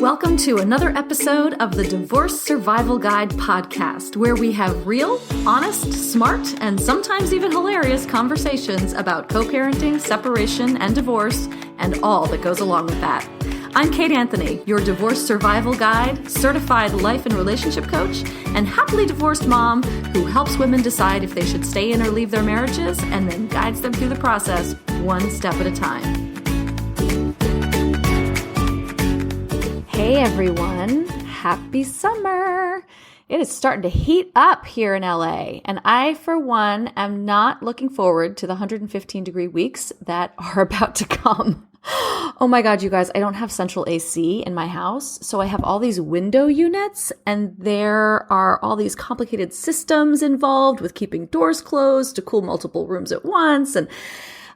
Welcome to another episode of the Divorce Survival Guide podcast, where we have real, honest, smart, and sometimes even hilarious conversations about co-parenting, separation, and divorce, and all that goes along with that. I'm Kate Anthony, your divorce survival guide, certified life and relationship coach, and happily divorced mom who helps women decide if they should stay in or leave their marriages and then guides them through the process one step at a time. Hey everyone, happy summer. It is starting to heat up here in LA, and I, for one, am not looking forward to the 115-degree weeks that are about to come. Oh my God, you guys, I don't have central AC in my house, so I have all these window units, and there are all these complicated systems involved with keeping doors closed to cool multiple rooms at once, and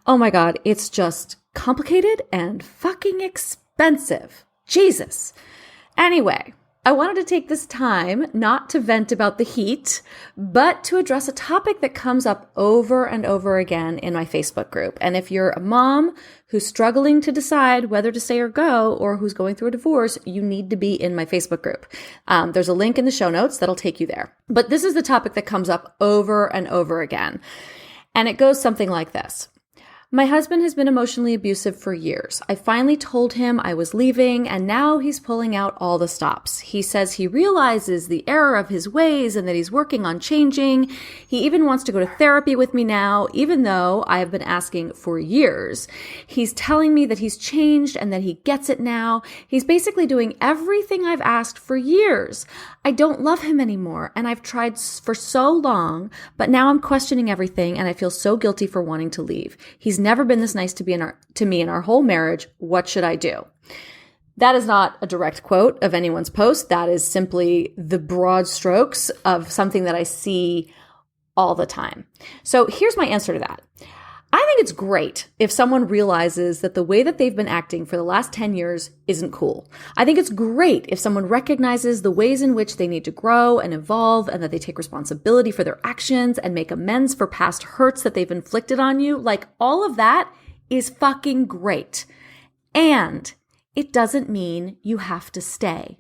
oh my God, it's just complicated and fucking expensive. Jesus. Anyway, I wanted to take this time not to vent about the heat, but to address a topic that comes up over and over again in my Facebook group. And if you're a mom who's struggling to decide whether to stay or go, or who's going through a divorce, you need to be in my Facebook group. There's a link in the show notes that'll take you there. But this is the topic that comes up over and over again. And it goes something like this. My husband has been emotionally abusive for years. I finally told him I was leaving, and now he's pulling out all the stops. He says he realizes the error of his ways and that he's working on changing. He even wants to go to therapy with me now, even though I have been asking for years. He's telling me that he's changed and that he gets it now. He's basically doing everything I've asked for years. I don't love him anymore, and I've tried for so long, but now I'm questioning everything, and I feel so guilty for wanting to leave. He's never been this nice to me in our whole marriage. What should I do? That is not a direct quote of anyone's post. That is simply the broad strokes of something that I see all the time. So here's my answer to that. I think it's great if someone realizes that the way that they've been acting for the last 10 years isn't cool. I think it's great if someone recognizes the ways in which they need to grow and evolve, and that they take responsibility for their actions and make amends for past hurts that they've inflicted on you. Like, all of that is fucking great. And it doesn't mean you have to stay.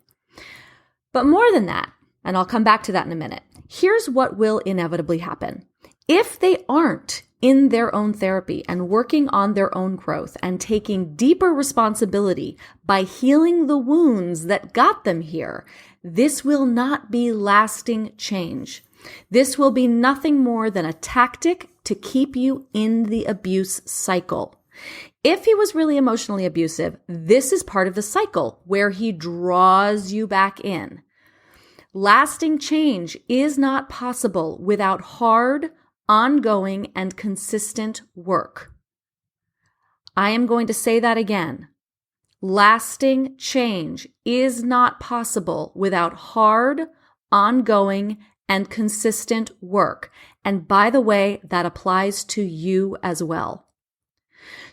But more than that, and I'll come back to that in a minute, here's what will inevitably happen. If they aren't in their own therapy and working on their own growth and taking deeper responsibility by healing the wounds that got them here, this will not be lasting change. This will be nothing more than a tactic to keep you in the abuse cycle. If he was really emotionally abusive, this is part of the cycle where he draws you back in. Lasting change is not possible without hard, ongoing, and consistent work. I am going to say that again. Lasting change is not possible without hard, ongoing, and consistent work. And by the way, that applies to you as well.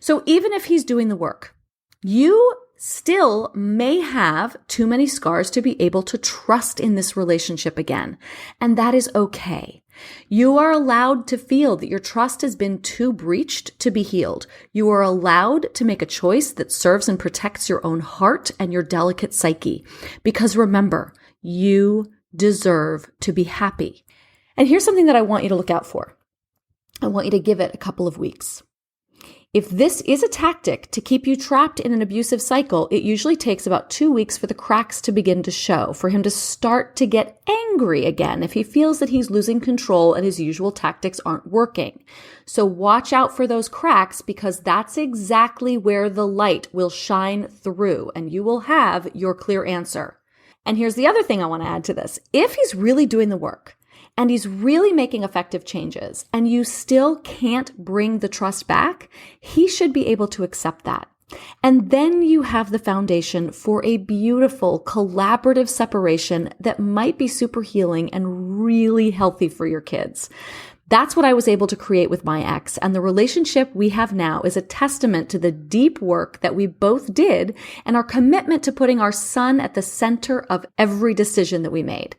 So even if he's doing the work, you still may have too many scars to be able to trust in this relationship again. And that is okay. You are allowed to feel that your trust has been too breached to be healed. You are allowed to make a choice that serves and protects your own heart and your delicate psyche. Because remember, you deserve to be happy. And here's something that I want you to look out for. I want you to give it a couple of weeks. If this is a tactic to keep you trapped in an abusive cycle, it usually takes about 2 weeks for the cracks to begin to show, for him to start to get angry again if he feels that he's losing control and his usual tactics aren't working. So watch out for those cracks, because that's exactly where the light will shine through and you will have your clear answer. And here's the other thing I want to add to this. If he's really doing the work, and he's really making effective changes, and you still can't bring the trust back, he should be able to accept that. And then you have the foundation for a beautiful collaborative separation that might be super healing and really healthy for your kids. That's what I was able to create with my ex, and the relationship we have now is a testament to the deep work that we both did and our commitment to putting our son at the center of every decision that we made,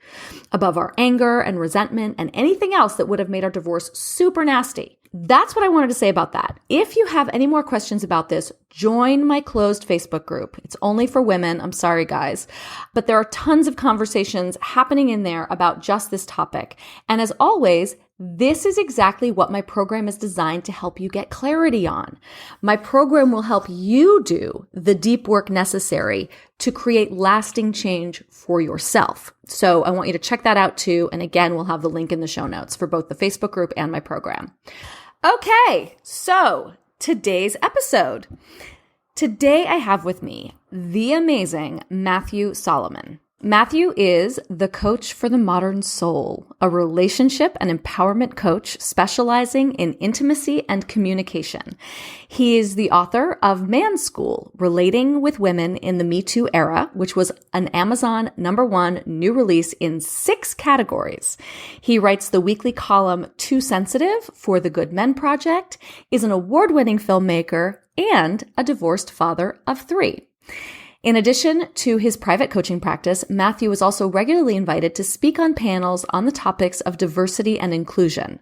above our anger and resentment and anything else that would have made our divorce super nasty. That's what I wanted to say about that. If you have any more questions about this, join my closed Facebook group. It's only for women. I'm sorry, guys. But there are tons of conversations happening in there about just this topic. And as always, this is exactly what my program is designed to help you get clarity on. My program will help you do the deep work necessary to create lasting change for yourself. So I want you to check that out too. And again, we'll have the link in the show notes for both the Facebook group and my program. Okay, so today's episode. Today I have with me the amazing Matthew Solomon. Matthew is the coach for the modern soul, a relationship and empowerment coach specializing in intimacy and communication. He is the author of Man School, Relating with Women in the Me Too Era, which was an Amazon #1 new release in 6 categories. He writes the weekly column Too Sensitive for the Good Men Project, is an award-winning filmmaker, and a divorced father of 3. In addition to his private coaching practice, Matthew is also regularly invited to speak on panels on the topics of diversity and inclusion.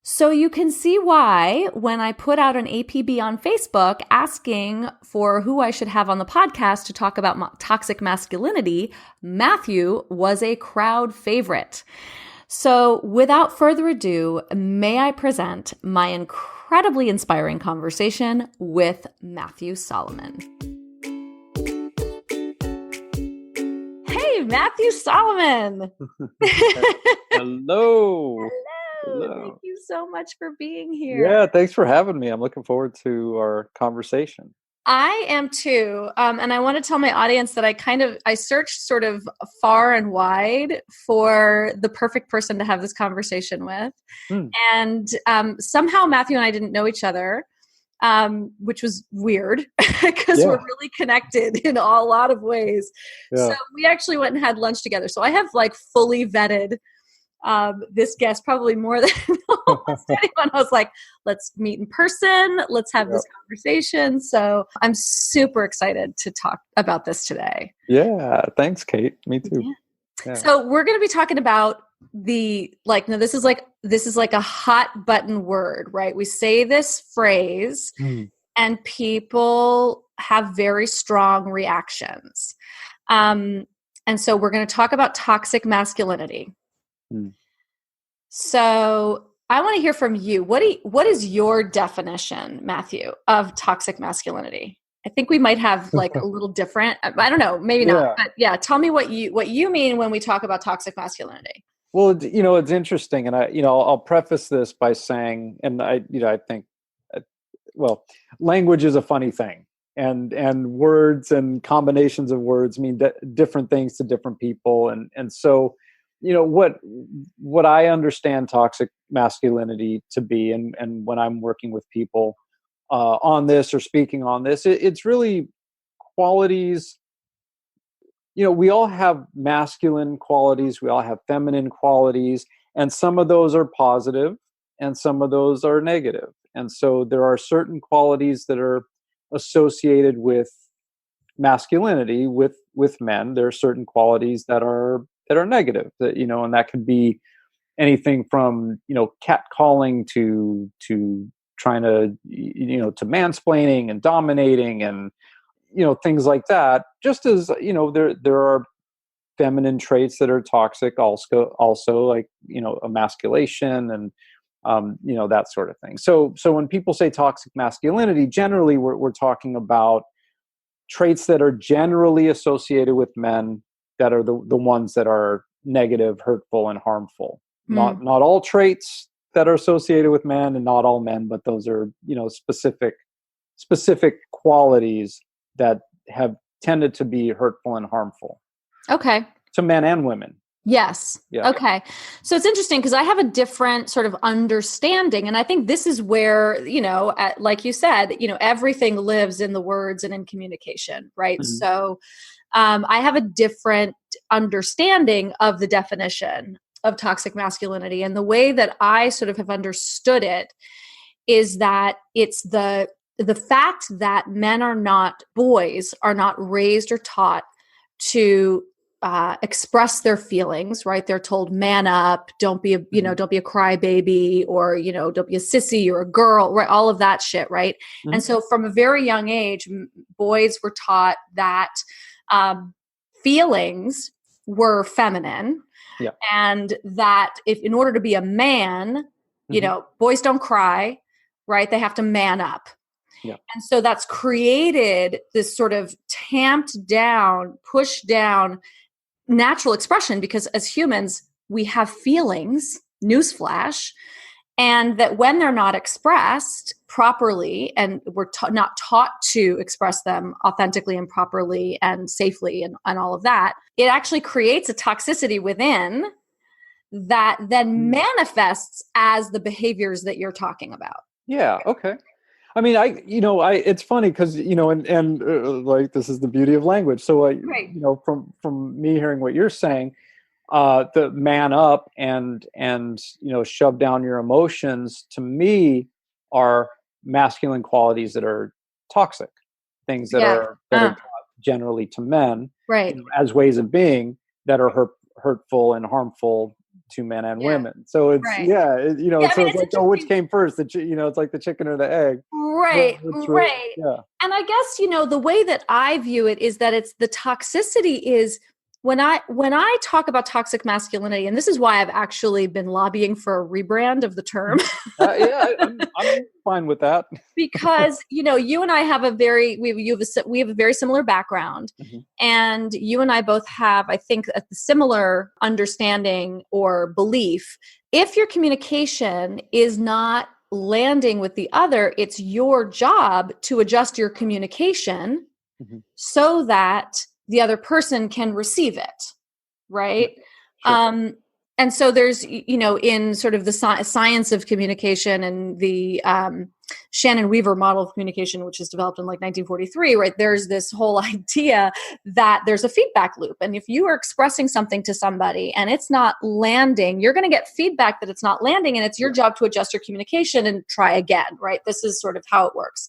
So you can see why when I put out an APB on Facebook asking for who I should have on the podcast to talk about toxic masculinity, Matthew was a crowd favorite. So without further ado, may I present my incredibly inspiring conversation with Matthew Solomon. Hey, Matthew Solomon. Hello. Hello. Thank you so much for being here. Yeah, thanks for having me. I'm looking forward to our conversation. I am too. And I want to tell my audience that I searched sort of far and wide for the perfect person to have this conversation with. And somehow Matthew and I didn't know each other. Which was weird because we're really connected in a lot of ways. Yeah. So we actually went and had lunch together. So I have fully vetted this guest probably more than almost anyone. I was like, let's meet in person. Let's have this conversation. So I'm super excited to talk about this today. Yeah. Thanks, Kate. Me too. Yeah. Yeah. So we're going to be talking about this is like a hot button word, right? We say this phrase and people have very strong reactions. And so we're going to talk about toxic masculinity. So I want to hear from you. What is your definition, Matthew, of toxic masculinity? I think we might have a little different. I don't know, maybe not. But yeah, tell me what you mean when we talk about toxic masculinity. Well, it's interesting, and I'll preface this by saying, and I think, language is a funny thing, and words and combinations of words mean different things to different people, and so, what I understand toxic masculinity to be, and when I'm working with people on this or speaking on this, it's really qualities. We all have masculine qualities, we all have feminine qualities, and some of those are positive and some of those are negative. And so there are certain qualities that are associated with masculinity with men. There are certain qualities that are negative, and that could be anything from, catcalling to trying to, to mansplaining and dominating and things like that. Just as, there are feminine traits that are toxic also like, emasculation and, that sort of thing. So when people say toxic masculinity, generally we're talking about traits that are generally associated with men that are the ones that are negative, hurtful, and harmful. Not all traits that are associated with men and not all men, but those are, specific qualities that have tended to be hurtful and harmful. Okay. To men and women. Yes. Yeah. Okay. So it's interesting because I have a different sort of understanding. And I think this is where, like you said, everything lives in the words and in communication, right? Mm-hmm. So I have a different understanding of the definition of toxic masculinity. And the way that I sort of have understood it is that it's the fact that boys are not raised or taught to express their feelings, right? They're told, man up, don't be don't be a crybaby, or, don't be a sissy, you're a girl, right? All of that shit, right? Mhm. And so from a very young age, boys were taught that feelings were feminine, Yeah. and that if in order to be a man, boys don't cry, right? They have to man up. Yeah. And so that's created this sort of tamped down, pushed down natural expression, because as humans, we have feelings, newsflash, and that when they're not expressed properly, and we're not taught to express them authentically and properly and safely and all of that, it actually creates a toxicity within that then manifests as the behaviors that you're talking about. Yeah. Okay. I mean, it's funny because, and like, this is the beauty of language. So, Right. From me hearing what you're saying, the man up and shove down your emotions, to me, are masculine qualities that are toxic, things that are taught generally to men, right, as ways of being that are hurtful and harmful to men and women. So it's right. so it's like, which came first? It's like the chicken or the egg. Right, Really, right. yeah. And I guess, the way that I view it is that it's the toxicity is when I talk about toxic masculinity, and this is why I've actually been lobbying for a rebrand of the term. I'm fine with that. Because, you and I have we have a very similar background, and you and I both have, I think, a similar understanding or belief. If your communication is not landing with the other, it's your job to adjust your communication so that the other person can receive it, right? Sure. And so there's, in sort of the science of communication and the Shannon Weaver model of communication, which is developed in like 1943, right? There's this whole idea that there's a feedback loop. And if you are expressing something to somebody and it's not landing, you're going to get feedback that it's not landing, and it's your job to adjust your communication and try again, right? This is sort of how it works.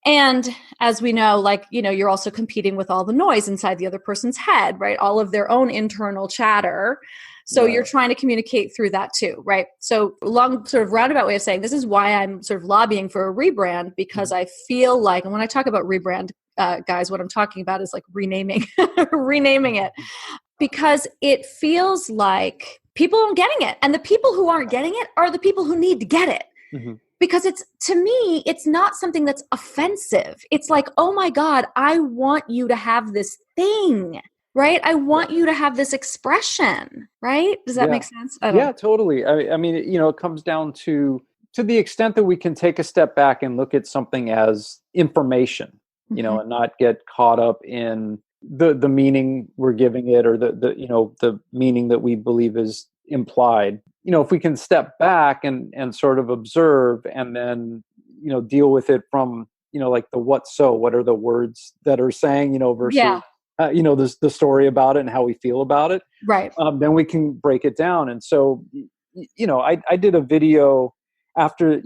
And as we know, you're also competing with all the noise inside the other person's head, right? All of their own internal chatter. So you're trying to communicate through that too, right? So long sort of roundabout way of saying, this is why I'm sort of lobbying for a rebrand, because I feel like, and when I talk about rebrand, guys, what I'm talking about is like renaming it, because it feels like people aren't getting it. And the people who aren't getting it are the people who need to get it. Because to me, it's not something that's offensive. It's like, oh my God, I want you to have this thing, right? I want you to have this expression, right? Does that make sense? Yeah, totally. I mean, it comes down to the extent that we can take a step back and look at something as information, and not get caught up in the meaning we're giving it, or the meaning that we believe is implied. If we can step back and sort of observe, and then deal with it from like what are the words that are saying, versus the story about it and how we feel about it, right? Then we can break it down. And so I did a video after,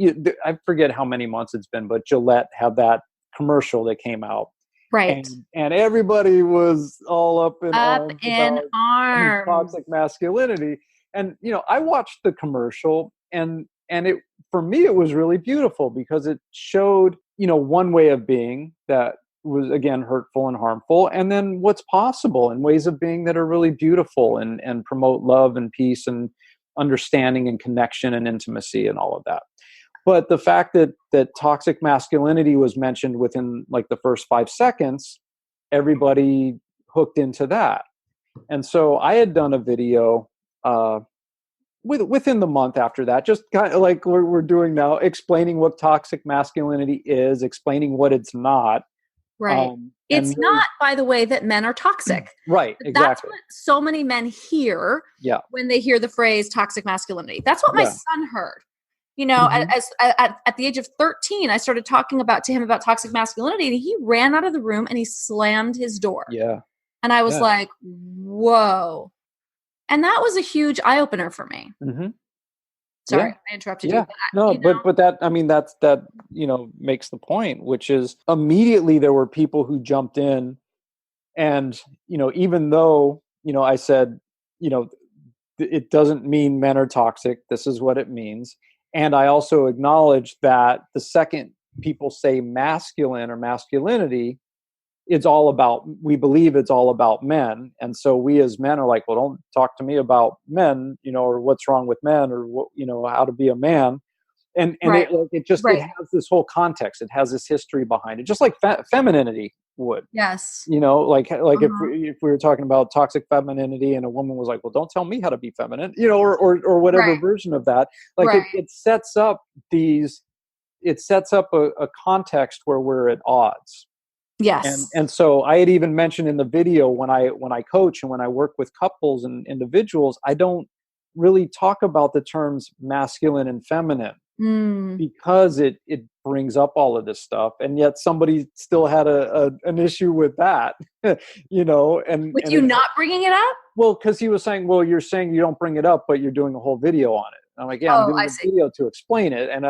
I forget how many months it's been, but Gillette had that commercial that came out. Right. And everybody was all up in arms about toxic masculinity. And, I watched the commercial, and it, for me, it was really beautiful, because it showed, one way of being that was, again, hurtful and harmful, and then what's possible, and ways of being that are really beautiful and promote love and peace and understanding and connection and intimacy and all of that. But the fact that toxic masculinity was mentioned within like the first 5 seconds, everybody hooked into that. And so I had done a video within the month after that, just kind of like we're doing now, explaining what toxic masculinity is, explaining what it's not. Right. It's not, by the way, that men are toxic. Right. Exactly. That's what so many men hear when they hear the phrase toxic masculinity. That's what my son heard. At the age of 13, I started talking to him about toxic masculinity, and he ran out of the room and he slammed his door. Yeah. And I was like, whoa. And that was a huge eye opener for me. Mm-hmm. Sorry, Yeah. I interrupted you. Yeah. But No, you know, but that, I mean, that, makes the point, which is immediately there were people who jumped in and, even though, I said, you know, it doesn't mean men are toxic. This is what it means. And I also acknowledge that the second people say masculine or masculinity, we believe it's all about men. And so we as men are like, well, don't talk to me about men, or what's wrong with men, or what, how to be a man. And right, it right. has this whole context. It has this history behind it, just like femininity would. Yes. Like if Uh-huh. we were talking about toxic femininity and a woman was like, well, don't tell me how to be feminine, or whatever Right, version of that. Like right. it sets up a context where we're at odds. and Yes. and so I had even mentioned in the video, when I coach and when I work with couples and individuals, I don't really talk about the terms masculine and feminine, Mm. because it brings up all of this stuff, and yet somebody still had an issue with that. And With you it's not bringing it up? well, because he was saying, well, you're saying you don't bring it up, but you're doing a whole video on it. And I'm like, yeah, I'm Oh, doing I a see. video to explain it, and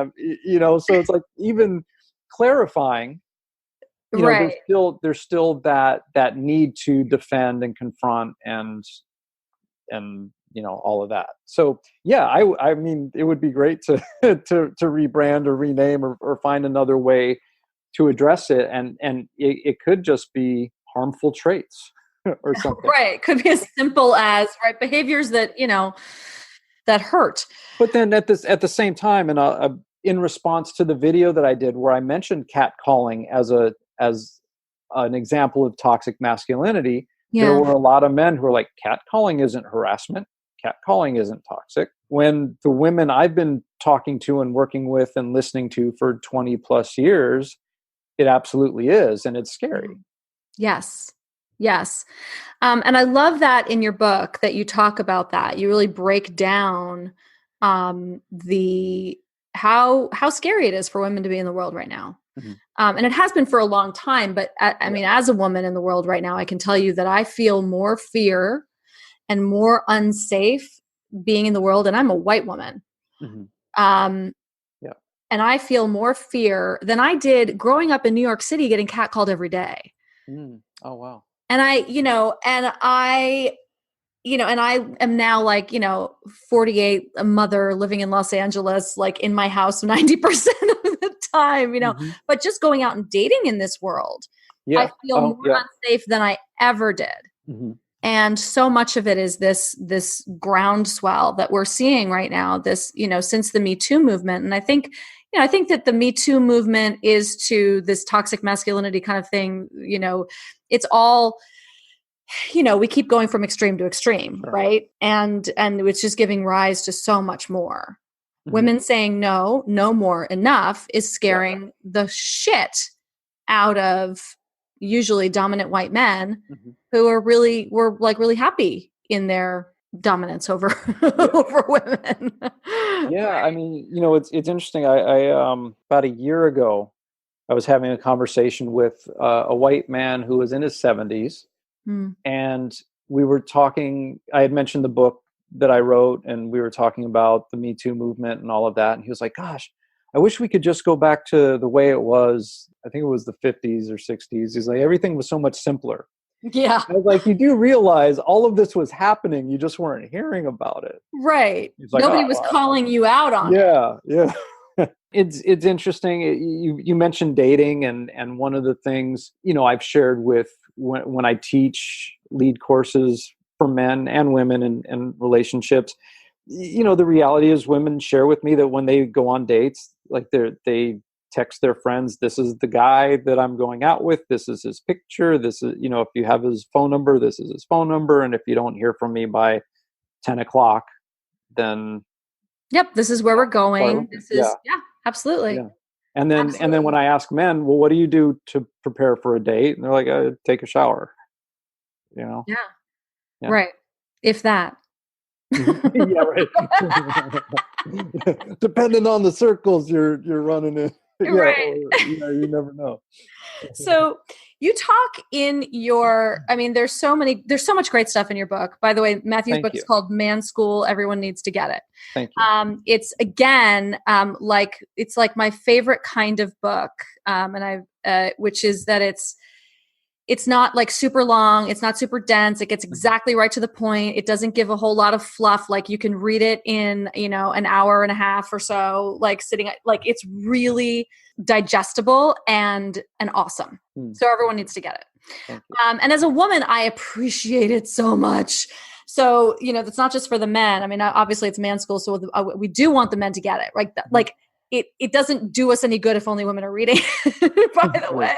so it's like, even clarifying, Right. there's still that need to defend and confront, and all of that. So yeah, I mean, it would be great to to rebrand or rename, or find another way to address it, and it could just be harmful traits or something. Right. Could be as simple as right behaviors that, that hurt. But then at the same time, and in response to the video that I did where I mentioned catcalling as an example of toxic masculinity, there Yeah. were a lot of men who are like, catcalling isn't harassment, catcalling isn't toxic. When the women I've been talking to and working with and listening to for 20 plus years, it absolutely is, and it's scary. Yes. Yes. And I love that in your book that you talk about that. You really break down the how scary it is for women to be in the world right now. Mm-hmm. And it has been for a long time, but I Yeah. mean, as a woman in the world right now, I can tell you that I feel more fear and more unsafe being in the world. And I'm a white woman. Mm-hmm. Um, Yeah. and I feel more fear than I did growing up in New York City getting catcalled every day. Oh wow. And and I am now like, 48, a mother living in Los Angeles, like in my house 90% of the time, Mm-hmm. but just going out and dating in this world, I Yeah. feel Oh more yeah. unsafe than I ever did. Mm-hmm. And so much of it is this groundswell that we're seeing right now, this, since the Me Too movement. And I think that the Me Too movement is to this toxic masculinity kind of thing, it's all, we keep going from extreme to extreme, Sure. right? And it's just giving rise to so much more. Mm-hmm. Women saying no, no more, enough is Yeah. scaring the shit out of usually dominant white men Mm-hmm. who were like really happy in their dominance over Yeah. over women. Yeah, I Right. mean, it's interesting. I about a year ago, I was having a conversation with a white man who was in his 70s, Mm. and we were talking. I had mentioned the book that I wrote, and we were talking about the Me Too movement and all of that. And he was like, "Gosh, I wish we could just go back to the way it was. I think it was the 50s or 60s." He's like, "Everything was so much simpler." Yeah. I was like, "You do realize all of this was happening, you just weren't hearing about it." Right. He's like, Nobody "Oh, was well, calling you out on it. yeah, yeah." It's interesting. You mentioned dating, and one of the things I've shared with when I teach lead courses for men and women in relationships. The reality is, women share with me that when they go on dates, like they text their friends, "This is the guy that I'm going out with. This is his picture. This is if you have his phone number, this is his phone number. And if you don't hear from me by 10 o'clock, then." Yep, this is where we're going. This Yeah, is yeah, absolutely. yeah. And then when Absolutely. I ask men, well, what do you do to prepare for a date? And they're like, take a shower. You know? Yeah. Yeah. Right. If that. Yeah, right. Depending on the circles you're running in. Yeah, Right. or you never know. So, You talk in your, I mean, there's so much great stuff in your book. By the way, Matthew's Thank book is you. called Man School. Everyone needs to get it. Thank you. It's again, it's like my favorite kind of book. Which is that it's not like super long. It's not super dense. It gets exactly right to the point. It doesn't give a whole lot of fluff. Like you can read it in, an hour and a half or so, like sitting, like it's really digestible and awesome. So everyone needs to get it. Thank you. And as a woman, I appreciate it so much. So, that's not just for the men. I mean, obviously it's Man School. So we do want the men to get it, right? Like it doesn't do us any good if only women are reading, by the way.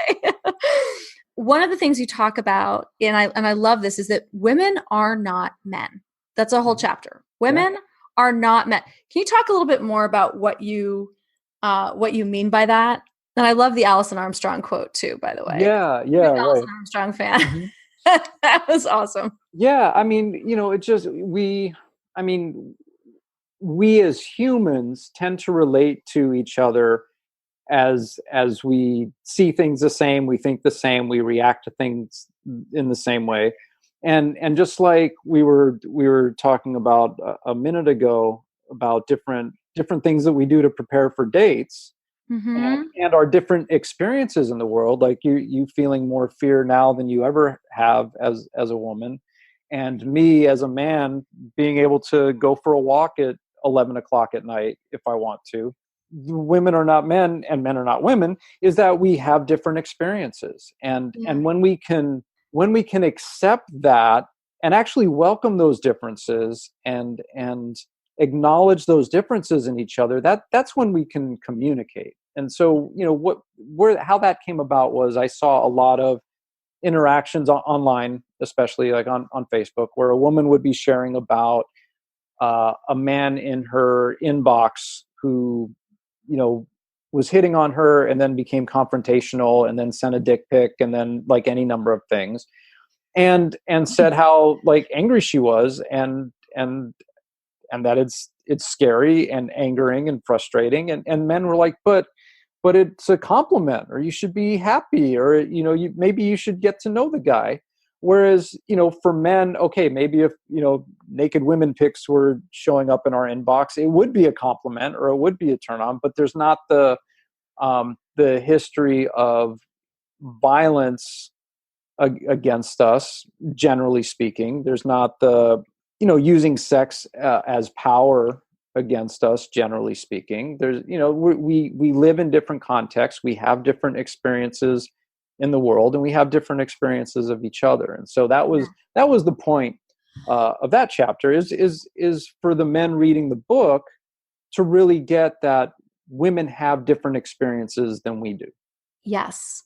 One of the things you talk about, and I love this, is that women are not men. That's a whole chapter. Women are not men. Can you talk a little bit more about what you mean by that? And I love the Alison Armstrong quote too, by the way. Yeah, I'm an right. Alison Armstrong fan. That was awesome. Yeah, I mean, it just we as humans tend to relate to each other as we see things the same, we think the same, we react to things in the same way. And just like we were talking about a minute ago about different things that we do to prepare for dates, and our different experiences in the world, like you feeling more fear now than you ever have as a woman, and me as a man being able to go for a walk at 11 o'clock at night if I want to. Women are not men and men are not women, is that we have different experiences. And when we can accept that and actually welcome those differences and acknowledge those differences in each other, that's when we can communicate. And so, how that came about was I saw a lot of interactions online, especially like on Facebook, where a woman would be sharing about a man in her inbox who, was hitting on her and then became confrontational and then sent a dick pic and then like any number of things, and said how like angry she was and that it's scary and angering and frustrating, and men were like, but it's a compliment, or you should be happy, or maybe you should get to know the guy. Whereas, for men, okay, maybe if, naked women pics were showing up in our inbox, it would be a compliment or it would be a turn on, but there's not the history of violence against us, generally speaking. There's not the, using sex as power against us, generally speaking. There's, we live in different contexts. We have different experiences in the world, and we have different experiences of each other. And so that was the point of that chapter is for the men reading the book to really get that women have different experiences than we do. Yes.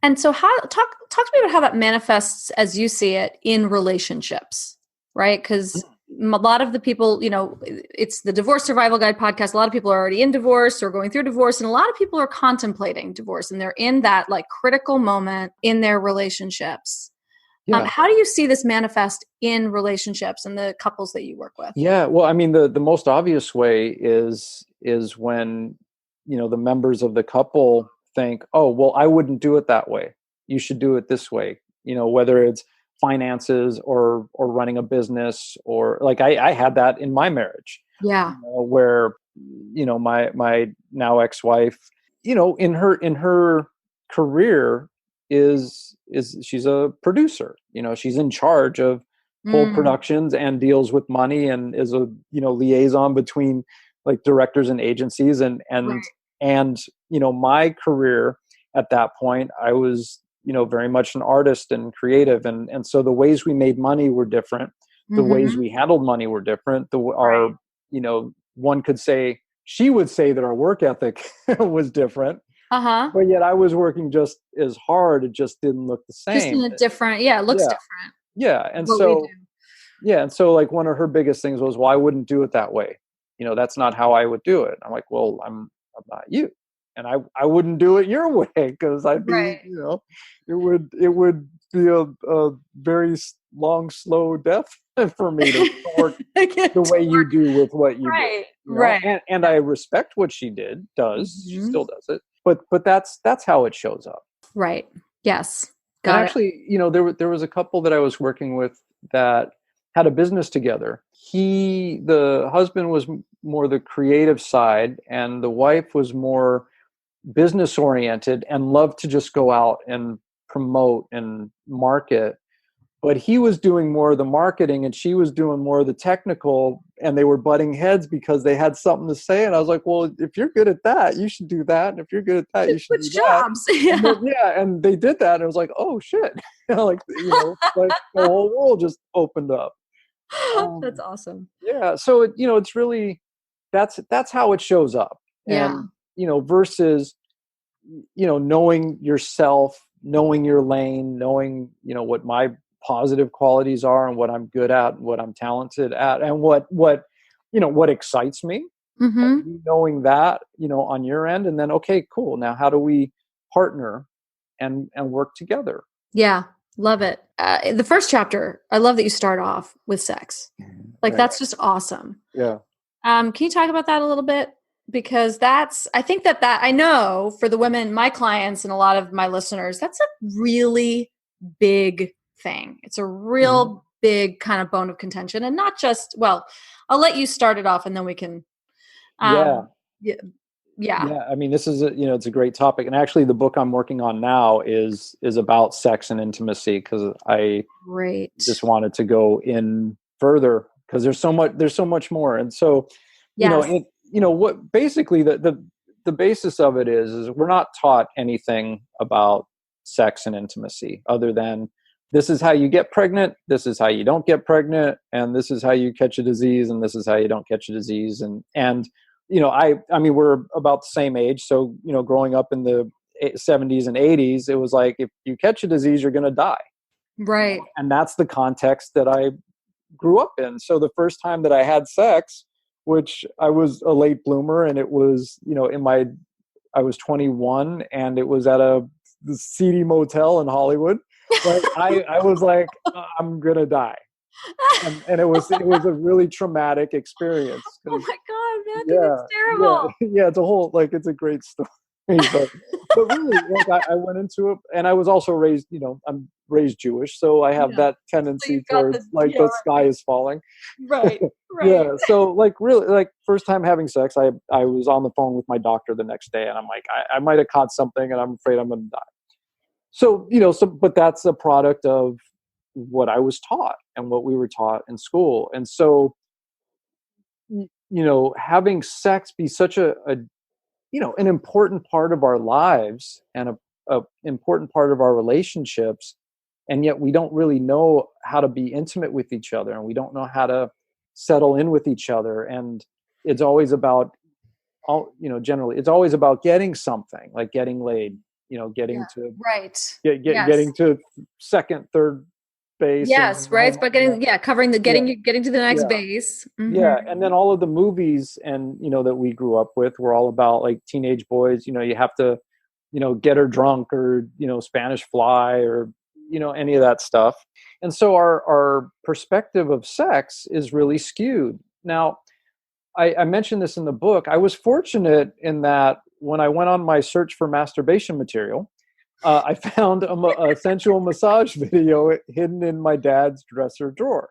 And so talk to me about how that manifests as you see it in relationships, right? Because a lot of the people, it's the Divorce Survival Guide podcast. A lot of people are already in divorce or going through divorce, and a lot of people are contemplating divorce, and they're in that like critical moment in their relationships. Yeah. How do you see this manifest in relationships and the couples that you work with? Yeah, well, I mean, the most obvious way is when, the members of the couple think, oh, well, I wouldn't do it that way. You should do it this way. Whether it's finances or running a business, or like I had that in my marriage. Yeah. Where, my now ex-wife, in her career is she's a producer. She's in charge of whole productions and deals with money and is a, liaison between like directors and agencies and my career at that point, I was, very much an artist and creative. And so the ways we made money were different. The ways we handled money were different. One could say, she would say that our work ethic was different. But yet I was working just as hard. It just didn't look the same. Just in a different, it looks different. Yeah. And so like one of her biggest things was, well, I wouldn't do it that way. That's not how I would do it. I'm like, well, I'm not you. And I wouldn't do it your way, because I'd be, it would be a very long, slow death for me to work the way you do with what you do. Right. And I respect what she does. She still does it. But that's how it shows up. Right. Yes. And Got it. actually, there was a couple that I was working with that had a business together. The husband was more the creative side, and the wife was more business oriented and loved to just go out and promote and market. But he was doing more of the marketing and she was doing more of the technical, and they were butting heads because they had something to say. And I was like, well, if you're good at that, you should do that. And if you're good at that, you should do Switch that. jobs. And Yeah. then, yeah, and they did that. And it was like, oh shit. Like, like the whole world just opened up. That's Um, awesome. yeah. So, it's really, that's how it shows up. Yeah. And, versus, knowing yourself, knowing your lane, knowing, what my positive qualities are and what I'm good at, and what I'm talented at, and what excites me, and Mm-hmm. you knowing that, on your end, and then, okay, cool. Now, how do we partner and work together? Yeah. Love it. The first chapter, I love that you start off with sex. Like, Right. that's just awesome. Yeah. Can you talk about that a little bit? Because I think that I know for the women, my clients and a lot of my listeners, that's a really big thing. It's a Mhm. real big kind of bone of contention, and not just, well, I'll let you start it off and then we can, Yeah. yeah, yeah, Yeah, I mean, this is it's a great topic, and actually, the book I'm working on now is about sex and intimacy, because I great. just wanted to go in further, because there's so much more. And so, Yes. what basically the basis of it is we're not taught anything about sex and intimacy other than this is how you get pregnant, this is how you don't get pregnant, and this is how you catch a disease, and this is how you don't catch a disease. And I mean, we're about the same age, so growing up in the 70s and 80s, it was like, if you catch a disease, you're going to die. Right. And that's the context that I grew up in. So the first time that I had sex, which I was a late bloomer, and it was, I was 21, and it was at a seedy motel in Hollywood. Like, I was like, I'm gonna die. And it was a really traumatic experience, Oh because my God, Matthew, that's yeah, yeah, terrible. yeah. It's a whole, like, it's a great story, but really, like, I went into it, and I was also raised. I'm raised Jewish, so I have Yeah. that So you've tendency got towards, like, yeah, the sky is falling. right, right. Yeah. So, like, really, like, first time having sex, I was on the phone with my doctor the next day, and I'm like, I might have caught something, and I'm afraid I'm gonna die. So, but that's a product of what I was taught and what we were taught in school. And so, having sex be such a an important part of our lives, and a important part of our relationships, and yet we don't really know how to be intimate with each other, and we don't know how to settle in with each other. And it's always about, generally it's always about getting something, like getting laid, Yeah, getting to right. getting Yes. to second, third base, and Yes, right. It's about getting, yeah, covering the yeah, getting to the next yeah. base. Yeah, and then Mhm. all of the movies, and that we grew up with, were all about, like, teenage boys. You have to, get her drunk, or Spanish Fly, or any of that stuff. And so our perspective of sex is really skewed. Now, I mentioned this in the book. I was fortunate in that when I went on my search for masturbation material, I found a sensual massage video hidden in my dad's dresser drawer,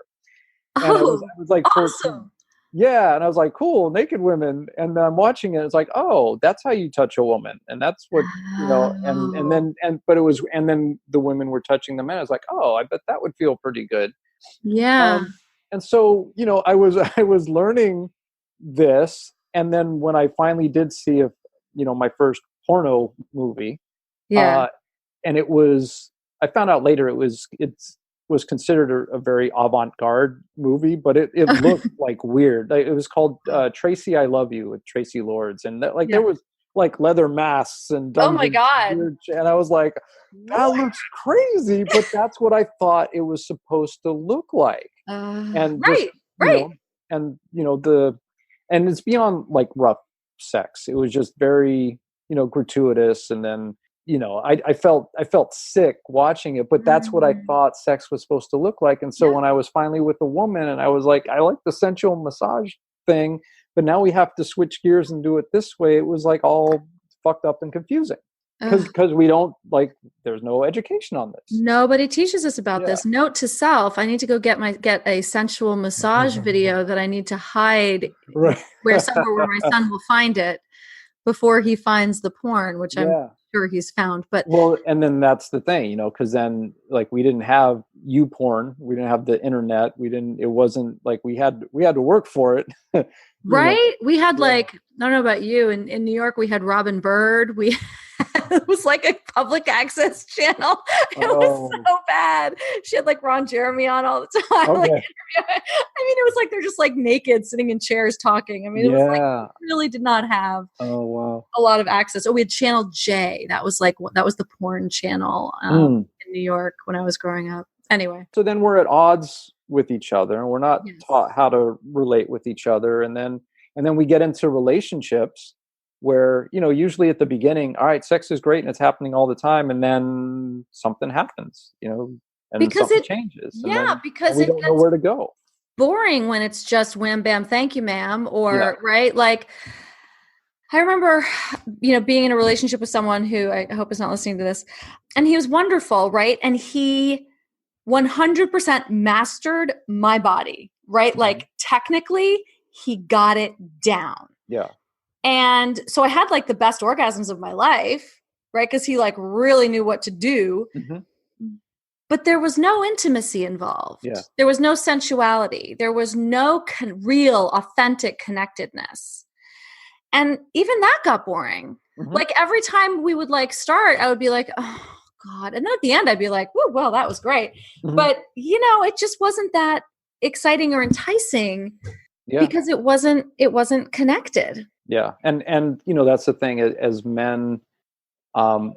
and I was Oh, I was like 14. awesome. Yeah, and I was like, "Cool, naked women." And then I'm watching it. It's like, "Oh, that's how you touch a woman," and that's what and Oh, then but it was, and then the women were touching the men. I was like, "Oh, I bet that would feel pretty good." yeah, Um, and so, I was I was learning this, and then when I finally did see my first porno movie, yeah. uh, and it was, I found out later, it was considered a very avant-garde movie, but it looked like weird. Like, it was called Tracy I Love You, with Tracy Lords, and that, like, there Yeah. was, like, leather masks and Oh my dungeons, and God. weird and I was like, that What? looks crazy, but that's what I thought it was supposed to look like. And just, Right, you right. know and it's beyond, like, rough sex. It was just very, gratuitous. And then, I felt sick watching it, but that's what I Mm. thought sex was supposed to look like. And so Yeah. when I was finally with a woman, and I was like, I like the sensual massage thing, but now we have to switch gears and do it this way, it was like all fucked up and confusing. Ugh. because we don't like, there's no education on this. Nobody teaches us about Yeah. this. Note to self, I need to go get a sensual massage video that I need to hide Right. where somewhere where my son will find it before he finds the porn, which I'm Yeah. sure he's found. But Well, and then that's the thing, because then like we didn't have porn, we didn't have the internet, it wasn't like we had to work for it. right, we had Yeah. like, I don't know about you, in New York we had Robin Bird. We it was like a public access channel. It was Oh, so bad. She had like Ron Jeremy on all the time. Like, okay. I mean, it was like they're just like naked sitting in chairs talking. I mean, it was like Yeah. really did not have Oh, wow. a lot of access. Oh, we had Channel J. That was the porn channel in New York when I was growing up. Anyway. So then we're at odds with each other, and we're not Yes. taught how to relate with each other. And then we get into relationships where, usually at the beginning, all right, sex is great and it's happening all the time. And then something happens, and Because something it changes. Yeah, and because we it don't know gets where to go. boring when it's just wham bam thank you ma'am, or Yeah. right, like I remember being in a relationship with someone who I hope is not listening to this, and he was wonderful, right, and he 100% mastered my body, right, Mhm. like technically he got it down. Yeah. And so I had like the best orgasms of my life, right, because he like really knew what to do. Mhm. But there was no intimacy involved. Yeah. There was no sensuality. There was no real, authentic connectedness. And even that got boring. Mhm. Like every time we would like start, I would be like, oh God. And then at the end, I'd be like, whoa, well, that was great. Mhm. But, it just wasn't that exciting or enticing Yeah. because it wasn't connected. Yeah. And that's the thing, as men,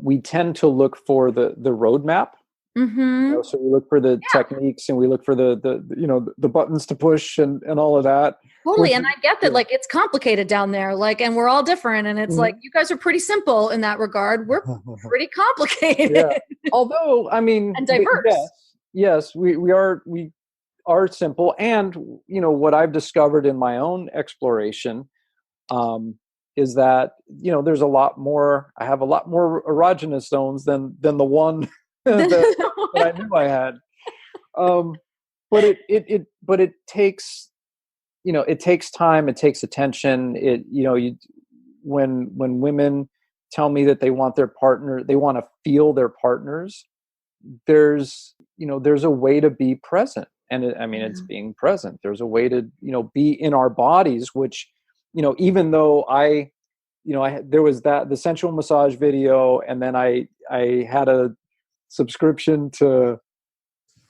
we tend to look for the roadmap. Mm-hmm. So we look for the techniques, and we look for the buttons to push and all of that. Totally. Which And I get that, yeah. like, it's complicated down there, like, and we're all different. And it's Mhm. like, you guys are pretty simple in that regard. We're pretty complicated. Yeah. Although, I mean, And diverse. yes, we are simple. And, what I've discovered in my own exploration, is that, there's a lot more, I have a lot more erogenous zones than the one that I knew I had. But it takes, it takes time, it takes attention. When women tell me that they want their partner, they want to feel their partners, there's a way to be present. And it's being present. There's a way to, be in our bodies, which, even though there was the sensual massage video, and then I had a subscription to,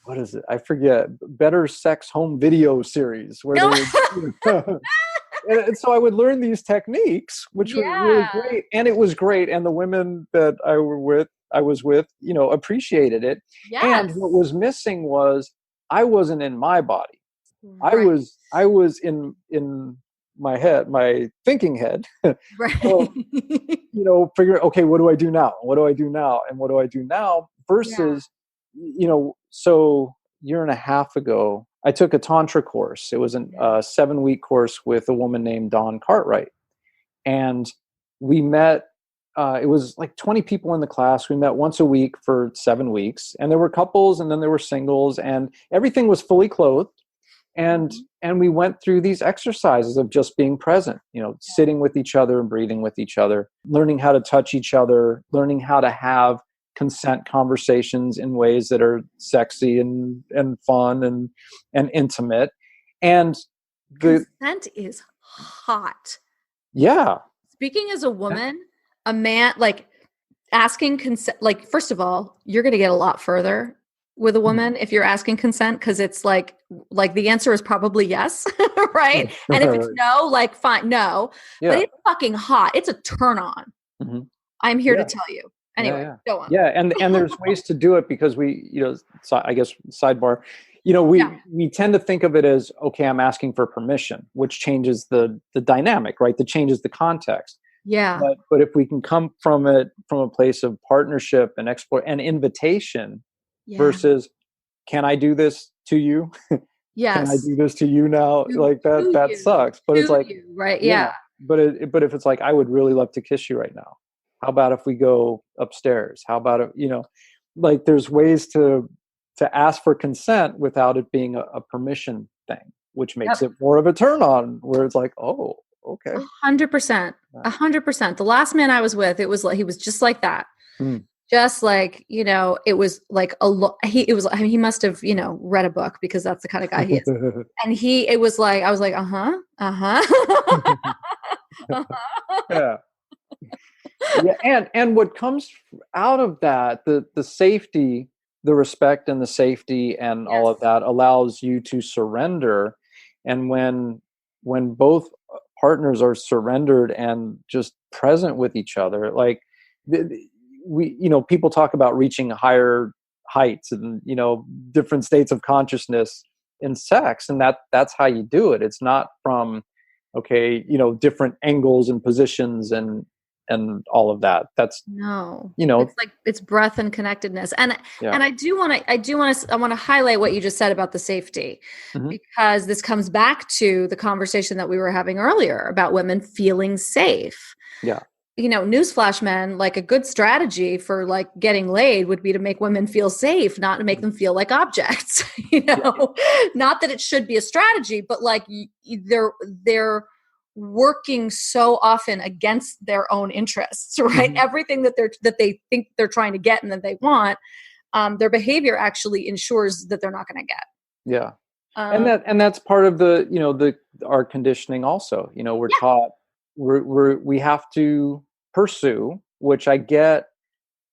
what is it? I forget. Better Sex Home Video Series, where they would, and so I would learn these techniques, which were really great, and it was great. And the women that I was with, appreciated it. Yes. And what was missing was I wasn't in my body. Right. I was in my head, my thinking head. Right. So, figure, okay, what do I do now? What do I do now? And what do I do now? Versus, so year and a half ago, I took a Tantra course. It was a 7-week course with a woman named Dawn Cartwright. And we met, it was like 20 people in the class. We met once a week for 7 weeks. And there were couples, and then there were singles, and everything was fully clothed. And we went through these exercises of just being present, sitting with each other and breathing with each other, learning how to touch each other, learning how to have consent conversations in ways that are sexy and fun and intimate. And consent is hot. Yeah. Speaking as a woman, a man, like, asking consent, like, first of all, you're going to get a lot further with a woman if you're asking consent, because it's like the answer is probably yes, right? And if it's no, like, fine, no. But it's fucking hot. It's a turn on. Mm-hmm. I'm here to tell you. Anyway, go on. Yeah, and there's ways to do it, because we, I guess sidebar, we tend to think of it as, okay, I'm asking for permission, which changes the dynamic, right? That changes the context. Yeah. But if we can come from a place of partnership and explore and invitation versus, can I do this to you? Yes. Can I do this to you now? Like that sucks. But it's like, right? Yeah. But if it's like, I would really love to kiss you right now. How about if we go upstairs? How about like there's ways to ask for consent without it being a permission thing, which makes Yep. it more of a turn on, where it's like, oh, okay. 100%. 100%. The last man I was with, it was like, he was just like that. Mm. Just like, it was like he must have, read a book, because that's the kind of guy he is. And it was like, I was like, uh-huh, uh-huh. Yeah. Yeah, and what comes out of that, the safety, the respect and the safety and all Yes. of that allows you to surrender. And when both partners are surrendered and just present with each other, like we, people talk about reaching higher heights and different states of consciousness in sex, and that's how you do it. It's not from okay, different angles and positions and all of that. That's No, you know it's like, it's breath and connectedness. And yeah. I want to highlight what you just said about the safety, Hmm. because this comes back to the conversation that we were having earlier about women feeling safe. Yeah. Newsflash, men, like, a good strategy for like getting laid would be to make women feel safe, not to make them feel like objects. Yeah. Not that it should be a strategy, but like they're working so often against their own interests, right? Mhm. Everything that they think they're trying to get and that they want, their behavior actually ensures that they're not going to get. Yeah. And Um, that's part of the our conditioning also. We're yeah, taught we have to pursue, which I get.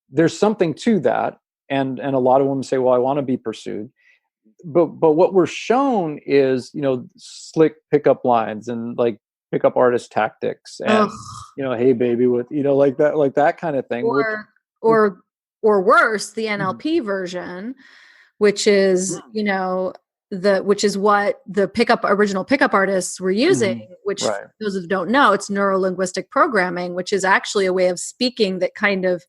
There's something to that, and a lot of women say, well, I want to be pursued. But what we're shown is slick pickup lines and like pickup artist tactics and ugh. hey baby, with like that kind of thing, or which or or worse, the Mhm. NLP version, which is which is what the original pickup artists were using, Mhm. which, for Right. those who don't know, it's neuro-linguistic programming, which is actually a way of speaking that kind of,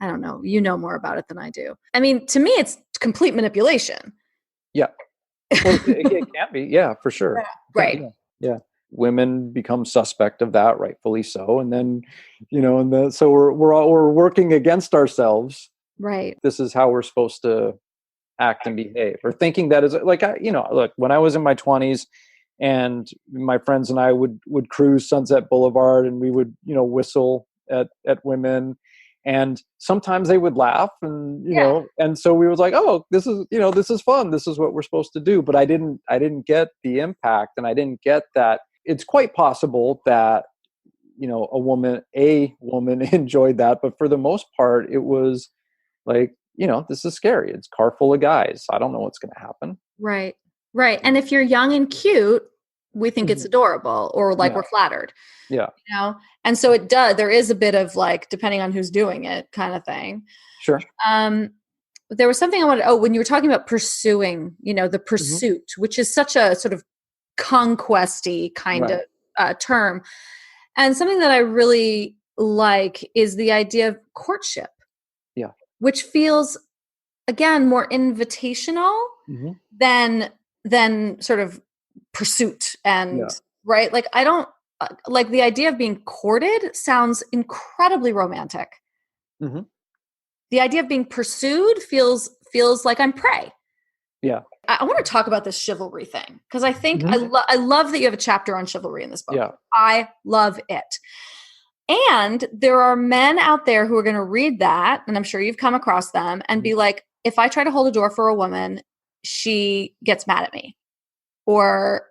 I don't know, you know more about it than I do. I mean, to me, it's complete manipulation. Yeah. Well, it can be, yeah, for sure. Yeah, Right. yeah, yeah. Women become suspect of that, rightfully so, and then, so we're working against ourselves. Right. This is how we're supposed to act and behave, or thinking that is like look, when I was in my 20s, and my friends and I would cruise Sunset Boulevard, and we would whistle at women, and sometimes they would laugh, and Yeah. and so we was like, oh, this is fun, this is what we're supposed to do. But I didn't get the impact, and I didn't get that it's quite possible that a woman enjoyed that, but for the most part it was like, this is scary, it's a car full of guys, I don't know what's going to happen. Right. Right. And if you're young and cute, we think it's Mhm. adorable, or like Yeah. we're flattered. Yeah. And so there is a bit of like, depending on who's doing it, kind of thing. Sure. um there was something I wanted, when you were talking about pursuing, the Hmm. pursuit, which is such a sort of conquesty kind of Right. term, and something that I really like is the idea of courtship, Yeah. which feels, again, more invitational Hmm. than sort of pursuit. And Yeah. right, like, I don't like the idea of being courted sounds incredibly romantic. Hmm. The idea of being pursued feels like I'm prey. Yeah. I want to talk about this chivalry thing, because I think Hmm. I love that you have a chapter on chivalry in this book. Yeah. I love it. And there are men out there who are going to read that, and I'm sure you've come across them, and Mhm. be like, if I try to hold a door for a woman, she gets mad at me. Or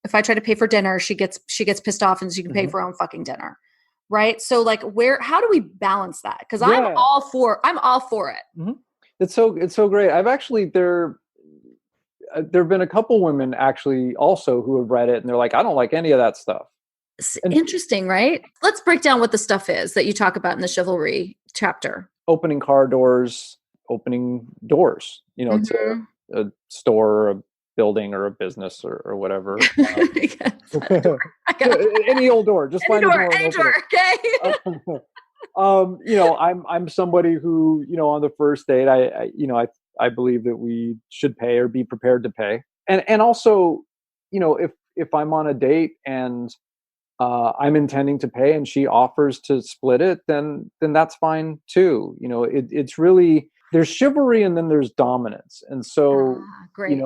if I try to pay for dinner, she gets pissed off and she can pay Mhm. for her own fucking dinner. Right? So like, how do we balance that? Because Yeah. I'm all for it. Mhm. It's so great. I've actually there've been a couple women actually also who have read it, and they're like, I don't like any of that stuff. It's And interesting, right? Let's break down what the stuff is that you talk about in the chivalry chapter. opening car doors, opening doors, to Mhm. a store, or a building, or a business, or whatever. Yes, a door. I got Any old door, just find a door and any open door, okay? it. I'm somebody who, on the first date, I believe that we should pay, or be prepared to pay. And also, if I'm on a date and I'm intending to pay and she offers to split it, then that's fine too. It's really, there's chivalry and then there's dominance. And so, Great.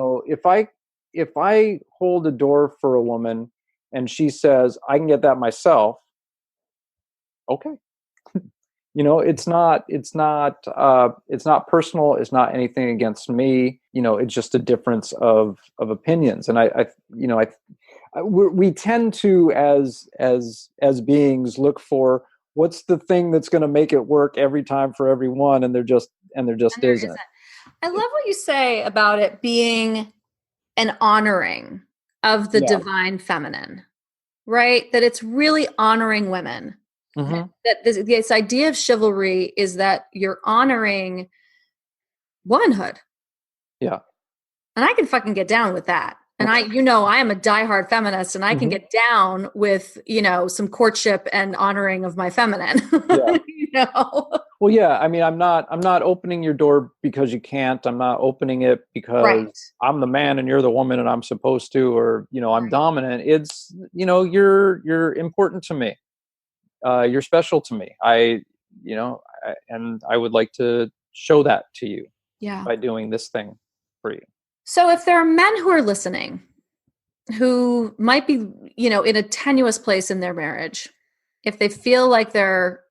if I hold a door for a woman and she says, I can get that myself, okay. It's not personal. It's not anything against me. It's just a difference of opinions. And we tend to, as beings, look for what's the thing that's going to make it work every time for everyone, and there just isn't. I love what you say about it being an honoring of the Yeah. divine feminine, right? That it's really honoring women. Mm-hmm. That this idea of chivalry is that you're honoring womanhood. Yeah. And I can fucking get down with that. And I am a diehard feminist and I can Mm-hmm. get down with, some courtship and honoring of my feminine. Yeah. Well, yeah. I mean, I'm not opening your door because you can't. I'm not opening it because Right. I'm the man and you're the woman and I'm supposed to, or I'm Right. dominant. It's you're important to me. You're special to me. And I would like to show that to you Yeah. by doing this thing for you. So if there are men who are listening who might be, in a tenuous place in their marriage, if they feel like they're,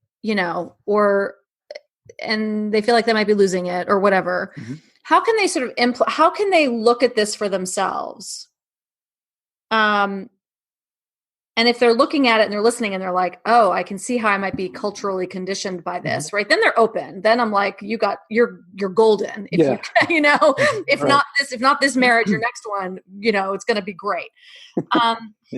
and they feel like they might be losing it or whatever, Mm-hmm. how can they sort of how can they look at this for themselves? And if they're looking at it and they're listening and they're like, oh, I can see how I might be culturally conditioned by this, Mm-hmm. right? Then they're open. Then I'm like, you're golden. If Yeah. if Right. not this marriage, your next one, it's going to be great. Yeah,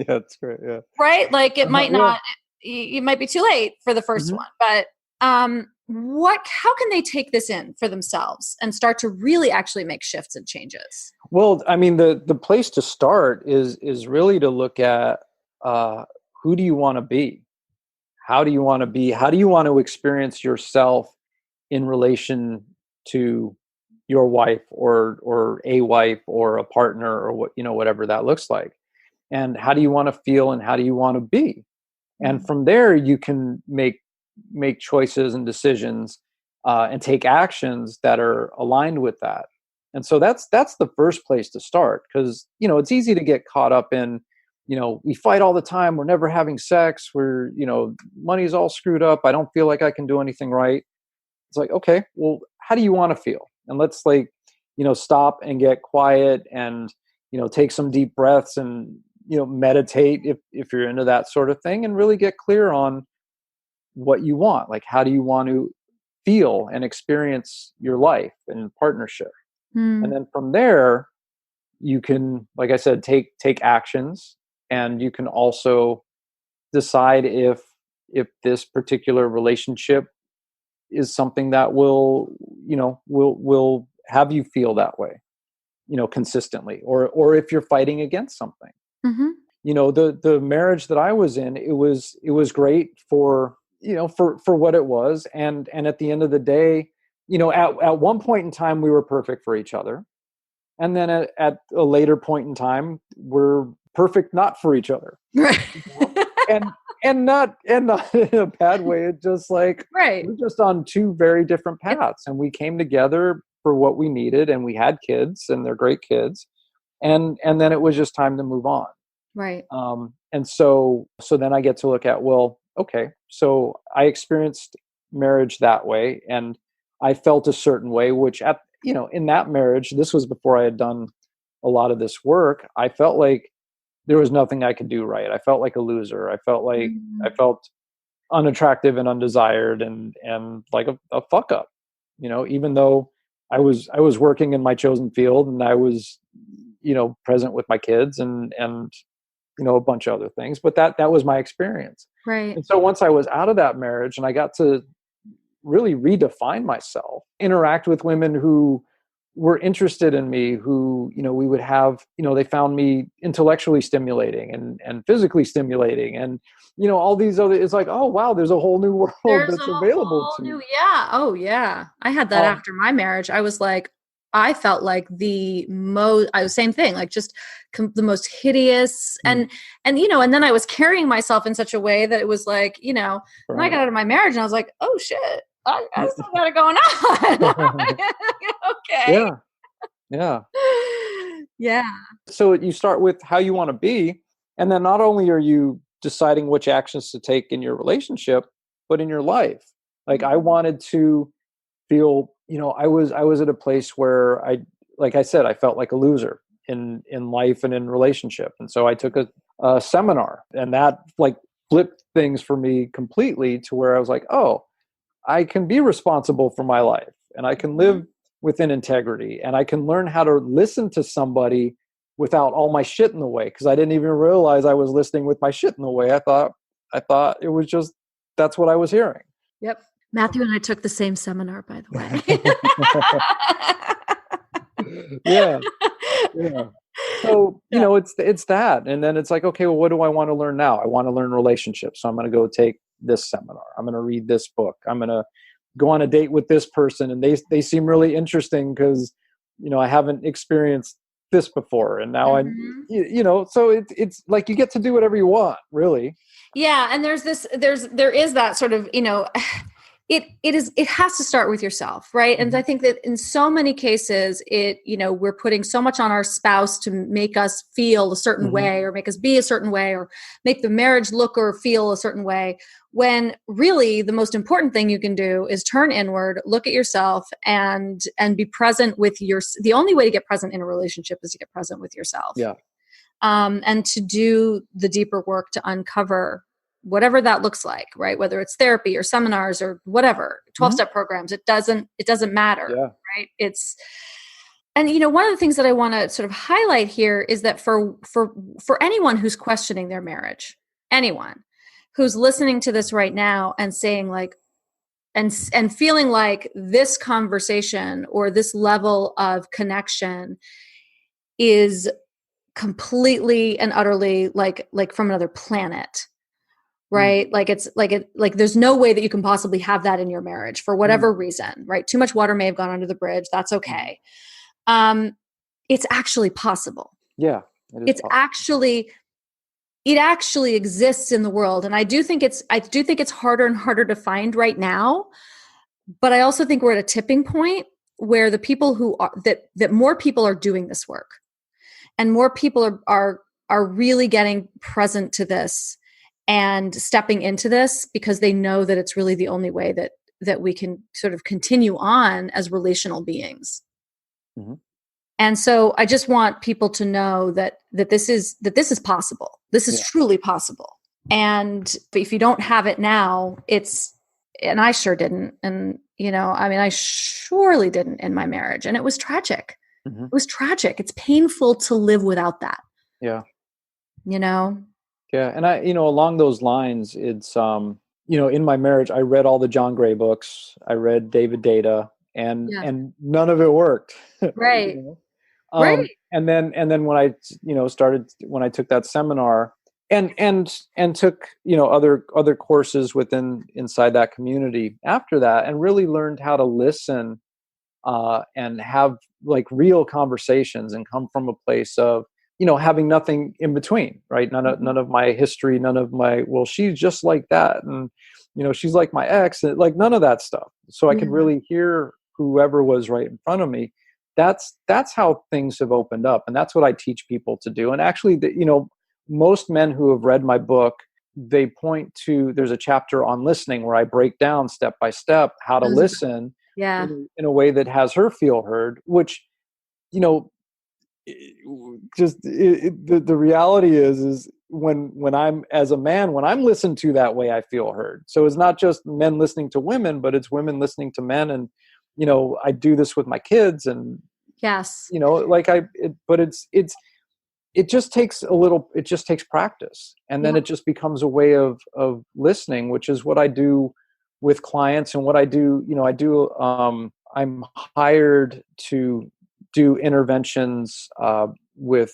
that's great. Yeah. Right? Like it might Yeah. not, it might be too late for the first Mm-hmm. one, but how can they take this in for themselves and start to really actually make shifts and changes? Well, I mean, the place to start is really to look at who do you want to be? How do you want to be? How do you want to experience yourself in relation to your wife or a wife or a partner or whatever that looks like? And how do you want to feel and how do you want to be? And from there, you can make choices and decisions and take actions that are aligned with that. And so that's the first place to start, because it's easy to get caught up in we fight all the time, we're never having sex, we're money's all screwed up, I don't feel like I can do anything right. It's like, okay, well, how do you want to feel? And let's stop and get quiet and take some deep breaths and meditate if you're into that sort of thing, and really get clear on what you want. Like, how do you want to feel and experience your life and partnership? And then from there, you can, like I said, take actions, and you can also decide if this particular relationship is something that will have you feel that way, consistently, or if you're fighting against something. Mm-hmm. The marriage that I was in, it was great for for what it was, and at the end of the day, at one point in time we were perfect for each other, and then at a later point in time we're perfect not for each other. Right. and not in a bad way. It's just like, Right. we're just on two very different paths, and we came together for what we needed, and we had kids, and they're great kids, and then it was just time to move on. Right. And so then I get to look at, well, okay, so I experienced marriage that way, and I felt a certain way, which in that marriage, this was before I had done a lot of this work, I felt like there was nothing I could do right. I felt like a loser. I felt like I felt unattractive and undesired, and like a fuck up, even though I was working in my chosen field, and I was, present with my kids, and a bunch of other things, but that was my experience. Right. And so once I was out of that marriage and I got to really redefine myself, interact with women who were interested in me, who, we would have, they found me intellectually stimulating and physically stimulating, and, all these other, it's like, oh, wow, there's a whole new world that's available to me. Yeah. Oh yeah. I had that after my marriage. I was like, I felt like the most, I was same thing, like just the most hideous. Mm. And, and then I was carrying myself in such a way that it was like, and I Right. got out of my marriage and I was like, oh shit, I still got it going on. Okay. Yeah. Yeah. Yeah. So you start with how you want to be, and then not only are you deciding which actions to take in your relationship, but in your life. Like I Mhm. wanted to feel, I was at a place where like I said, I felt like a loser in life and in relationship. And so I took a seminar, and that like flipped things for me completely to where I was like, oh, I can be responsible for my life, and I can Mhm. live within integrity, and I can learn how to listen to somebody without all my shit in the way, because I didn't even realize I was listening with my shit in the way. I thought it was just that's what I was hearing. Yep. Matthew and I took the same seminar, by the way. Yeah, yeah. So, Yeah. it's that. And then it's like, okay, well, what do I want to learn now? I want to learn relationships. So I'm going to go take this seminar. I'm going to read this book. I'm going to go on a date with this person, and they seem really interesting because, I haven't experienced this before. And now Mhm. so it's like you get to do whatever you want, really. Yeah, and there is that sort of, it has to start with yourself, right? And I Mhm. think that in so many cases we're putting so much on our spouse to make us feel a certain Mhm. way or make us be a certain way or make the marriage look or feel a certain way, when really the most important thing you can do is turn inward, look at yourself, and be present with the only way to get present in a relationship is to get present with yourself, Yeah. and to do the deeper work to uncover whatever that looks like, right? Whether it's therapy or seminars or whatever, Mhm. 12-step programs, it doesn't matter, Yeah. right? And one of the things that I want to sort of highlight here is that for anyone who's questioning their marriage, anyone who's listening to this right now and saying like, and feeling like this conversation or this level of connection is completely and utterly like from another planet, Mm. right? Like it's like there's no way that you can possibly have that in your marriage for Mm. whatever reason, right? Too much water may have gone under the bridge. That's Mhm. okay. um it's actually possible. Yeah, it is it's possible. actually it actually exists in the world, and I do think it's harder and harder to find right now. But I also think we're at a tipping point where the people who are that more people are doing this work, and more people are really getting present to this and stepping into this because they know that it's really the only way that we can sort of continue on as relational beings. Mhm. And so I just want people to know that this is possible. This is Yeah. truly possible. And if you don't have it now, and I sure didn't. And I mean, I surely didn't in my marriage, and it was tragic. Mhm. It was tragic. It's painful to live without that, Yeah. you know? Yeah, and along those lines, it's in my marriage, I read all the John Gray books. I read David Data, and Yeah. none of it worked. Right. Right. And then started when I took that seminar, and took other courses inside that community after that, and really learned how to listen, and have like real conversations, and come from a place of having nothing in between, right? None of Mhm. none of my history, none of my, well, she's just like that, and she's like my ex, and like none of that stuff. So I could Yeah. really hear whoever was right in front of me. That's how things have opened up, and that's what I teach people to do. And actually, most men who have read my book, they point to, there's a chapter on listening where I break down step by step how to listen Yeah. in a way that has her feel heard, which, you know the reality is when I'm, as a man, when I'm listened to that way, I feel heard. So it's not just men listening to women, but it's women listening to men. And I do this with my kids, and Yes. like but it just takes practice, and then Yep. it just becomes a way of listening, which is what I do with clients, and what I do. I'm hired to do interventions, with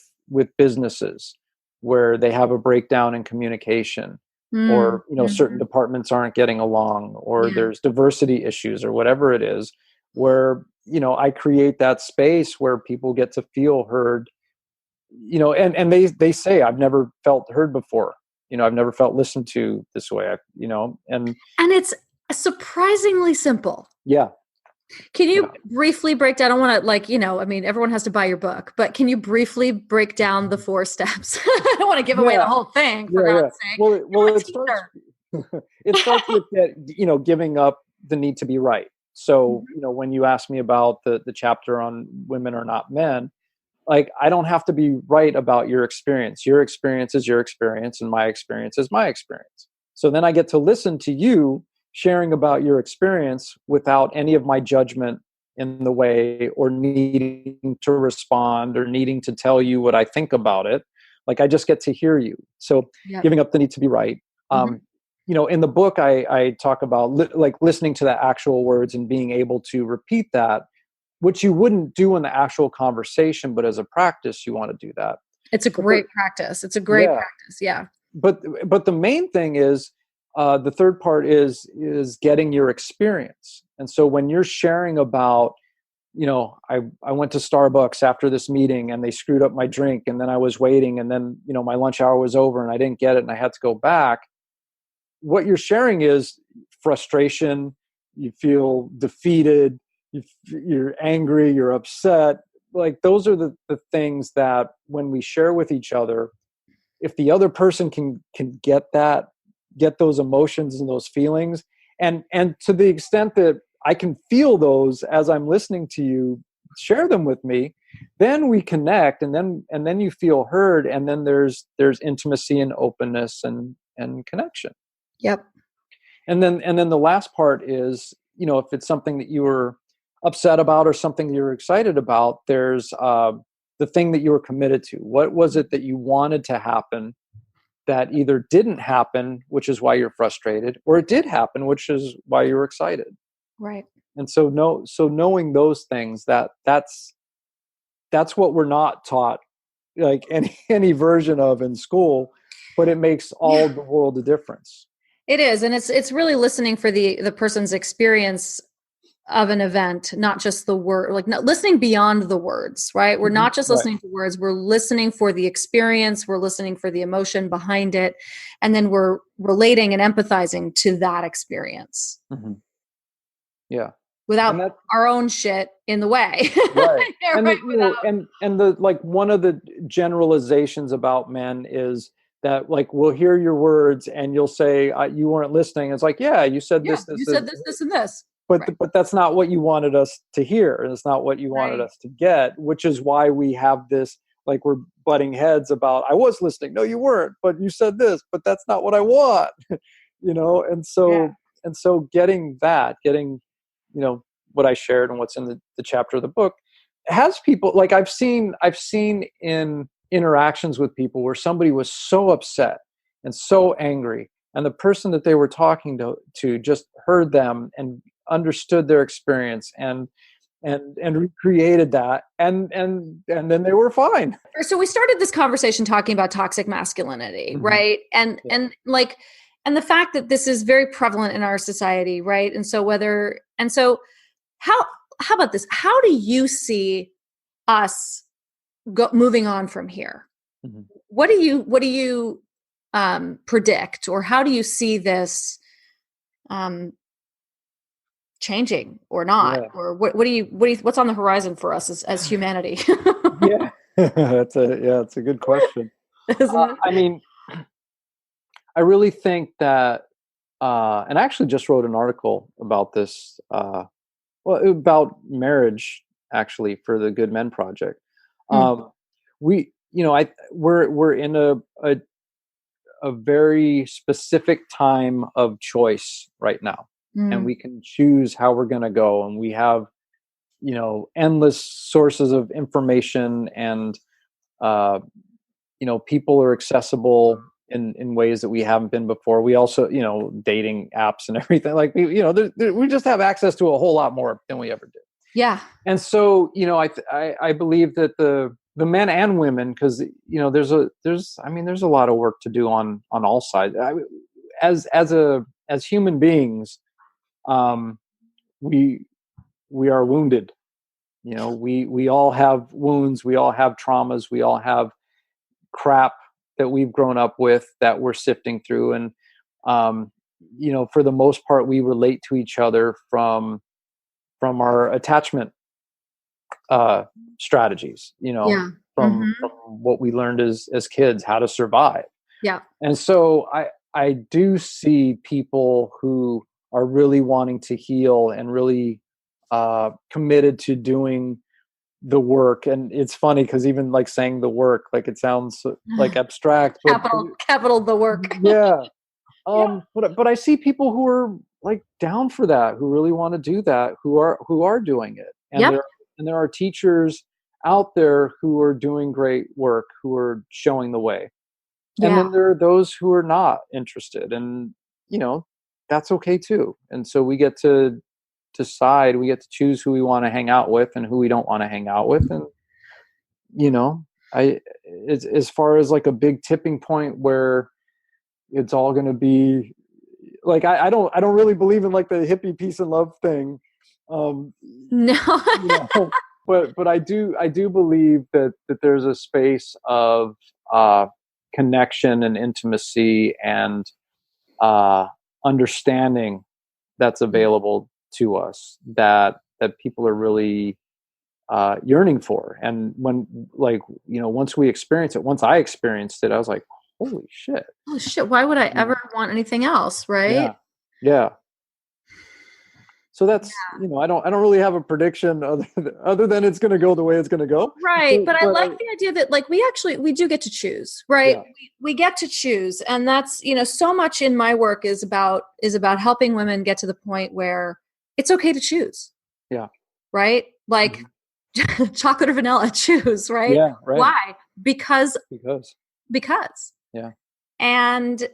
businesses where they have a breakdown in communication, Mm. or certain Mhm. departments aren't getting along, or Yeah. there's diversity issues, or whatever it is, where I create that space where people get to feel heard, and they say, I've never felt heard before. I've never felt listened to this way. And it's surprisingly simple. yeah. Can you Yeah. briefly break down? I don't want to, I mean, everyone has to buy your book, but can you briefly break down the 4 steps? I don't want to give away the whole thing, for God's sake. Well, it starts with that, giving up the need to be right. So, when you ask me about the chapter on women are not men, like, I don't have to be right about your experience. Your experience is your experience, and my experience is my experience. So then I get to listen to you sharing about your experience without any of my judgment in the way, or needing to respond, or needing to tell you what I think about it. Like, I just get to hear you. So giving up the need to be right. In the book, I talk about like listening to the actual words and being able to repeat that, which you wouldn't do in the actual conversation, but as a practice, you want to do that. It's a great practice. It's a great practice. Yeah. But the main thing is, the third part is getting your experience. And so when you're sharing about, I went to Starbucks after this meeting and they screwed up my drink, and then I was waiting, and then, my lunch hour was over and I didn't get it and I had to go back. What you're sharing is frustration. You feel defeated. You're angry. You're upset. Like, those are the things that when we share with each other, if the other person can get those emotions and those feelings, and to the extent that I can feel those as I'm listening to you share them with me, then we connect, and then you feel heard, and then there's intimacy and openness and connection. Yep. And then the last part is, if it's something that you were upset about or something you're excited about, there's the thing that you were committed to. What was it that you wanted to happen that either didn't happen, which is why you're frustrated, or it did happen, which is why you're excited? Right. And so knowing those things, that's what we're not taught, like any version of in school, but it makes all the world a difference. It is. And it's really listening for the person's experience of an event, not just the word, like not listening beyond the words, right? We're not just listening to words. We're listening for the experience. We're listening for the emotion behind it. And then we're relating and empathizing to that experience. Mm-hmm. Yeah. Without our own shit in the way. Right. And the like, one of the generalizations about men is that, like, we'll hear your words and you'll say, you weren't listening. It's like, yeah, you said this, you said this, and this. But that's not what you wanted us to hear. And it's not what you wanted us to get, which is why we have this, like, we're butting heads about, I was listening. No, you weren't, but you said this, but that's not what I want, And so getting, what I shared and what's in the chapter of the book has people, like, I've seen in interactions with people where somebody was so upset and so angry, and the person that they were talking to just heard them and understood their experience and recreated that, and then they were fine. So we started this conversation talking about toxic masculinity, right? And the fact that this is very prevalent in our society, right? And so how about this? How do you see us moving on from here? Mm-hmm. What do you predict, or how do you see this changing or not? Yeah. Or what's on the horizon for us as humanity? Yeah, it's a good question. I mean, I really think that, and I actually just wrote an article about this, about marriage, actually, for the Good Men Project. We're in a very specific time of choice right now. And we can choose how we're going to go. And we have, endless sources of information, and, people are accessible in ways that we haven't been before. We also, dating apps and everything, like, we just have access to a whole lot more than we ever did. Yeah. And so, I believe that the men and women, because, there's a lot of work to do on all sides. As human beings, we are wounded, We all have wounds, we all have traumas, we all have crap that we've grown up with that we're sifting through. And for the most part, we relate to each other from our attachment strategies, Yeah. from what we learned as kids, how to survive. Yeah. And so I do see people who are really wanting to heal and really committed to doing the work. And it's funny because even like saying the work, like it sounds like abstract, but capital the work. Yeah. Yeah. But I see people who are like down for that, who really want to do that, who are doing it. And Yep. there are teachers out there who are doing great work, who are showing the way. And Yeah. then there are those who are not interested, and that's okay too. And so we get to decide, we get to choose who we want to hang out with and who we don't want to hang out with. And as far as like a big tipping point where it's all going to be like, I don't really believe in like the hippie peace and love thing. No. But I do believe that there's a space of connection and intimacy and understanding that's available to us that people are really yearning for. And when, like, once we experience it, once I experienced it, I was like, holy shit. Oh shit. Why would I ever want anything else? Right. Yeah. So that's, I don't really have a prediction other than it's going to go the way it's going to go. Right. But I like the idea that like we do get to choose, right? Yeah. We get to choose. And that's, so much in my work is about helping women get to the point where it's okay to choose. Yeah. Right. Like chocolate or vanilla, choose, right? Yeah. Right. Why? Because. Yeah. And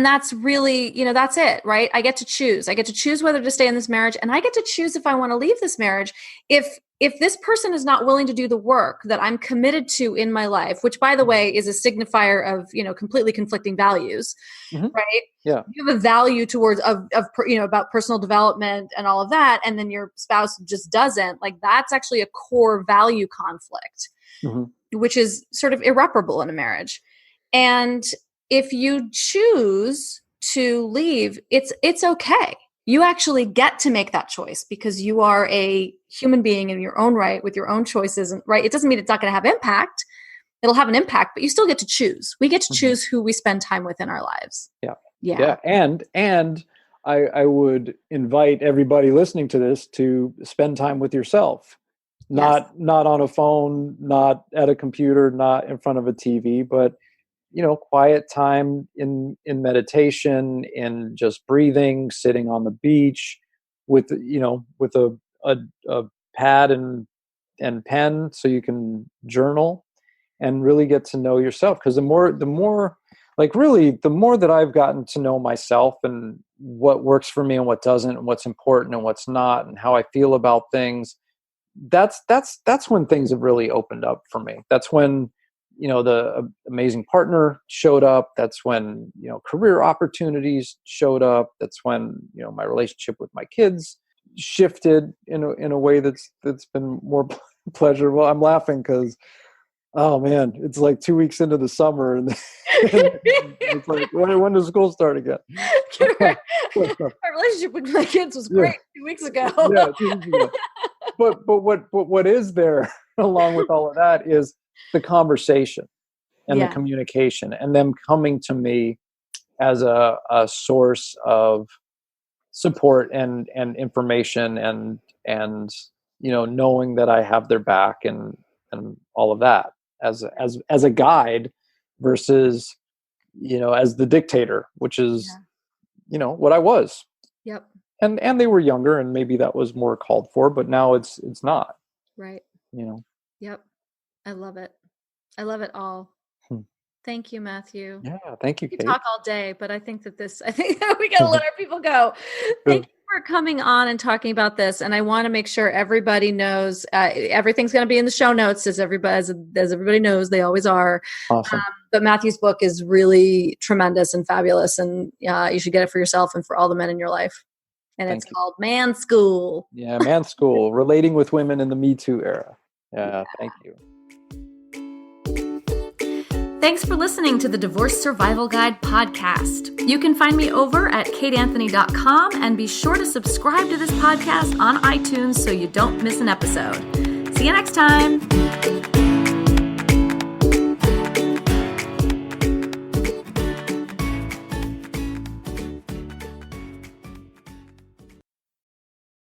that's really, that's it, right? I get to choose. I get to choose whether to stay in this marriage, and I get to choose if I want to leave this marriage. If this person is not willing to do the work that I'm committed to in my life, which by the way is a signifier of, completely conflicting values, right? Yeah. You have a value towards about personal development and all of that, and then your spouse just doesn't. Like that's actually a core value conflict, which is sort of irreparable in a marriage. And if you choose to leave, it's okay. You actually get to make that choice because you are a human being in your own right with your own choices. And right, it doesn't mean it's not going to have impact. It'll have an impact, but you still get to choose. We get to choose who we spend time with in our lives. Yeah. And I would invite everybody listening to this to spend time with yourself. Not on a phone, not at a computer, not in front of a TV, but quiet time in meditation, in just breathing, sitting on the beach with a pad and pen so you can journal and really get to know yourself. Because the more that I've gotten to know myself and what works for me and what doesn't, and what's important and what's not, and how I feel about things, that's when things have really opened up for me. That's when the amazing partner showed up. That's when, career opportunities showed up. That's when, my relationship with my kids shifted in a way that's been more pleasurable. I'm laughing because, oh man, it's like 2 weeks into the summer and it's like, when does school start again? My relationship with my kids was great 2 weeks ago. Yeah, 2 weeks ago. But what is there along with all of that is the conversation and the communication, and them coming to me as a source of support and information and knowing that I have their back and all of that as a guide versus as the dictator, which is what I was. Yep. And they were younger, and maybe that was more called for, but now it's not. Right. Yep. I love it. I love it all. Thank you, Matthew. Yeah, thank you, We Kate. talk all day, but I think that we got to let our people go. Thank you for coming on and talking about this. And I want to make sure everybody knows everything's going to be in the show notes, as everybody knows, they always are. Awesome. But Matthew's book is really tremendous and fabulous, and you should get it for yourself and for all the men in your life. And Thank it's you. called Man School. Yeah, Man School, relating with women in the Me Too era. Yeah, thank you. Thanks for listening to the Divorce Survival Guide podcast. You can find me over at kateanthony.com and be sure to subscribe to this podcast on iTunes so you don't miss an episode. See you next time.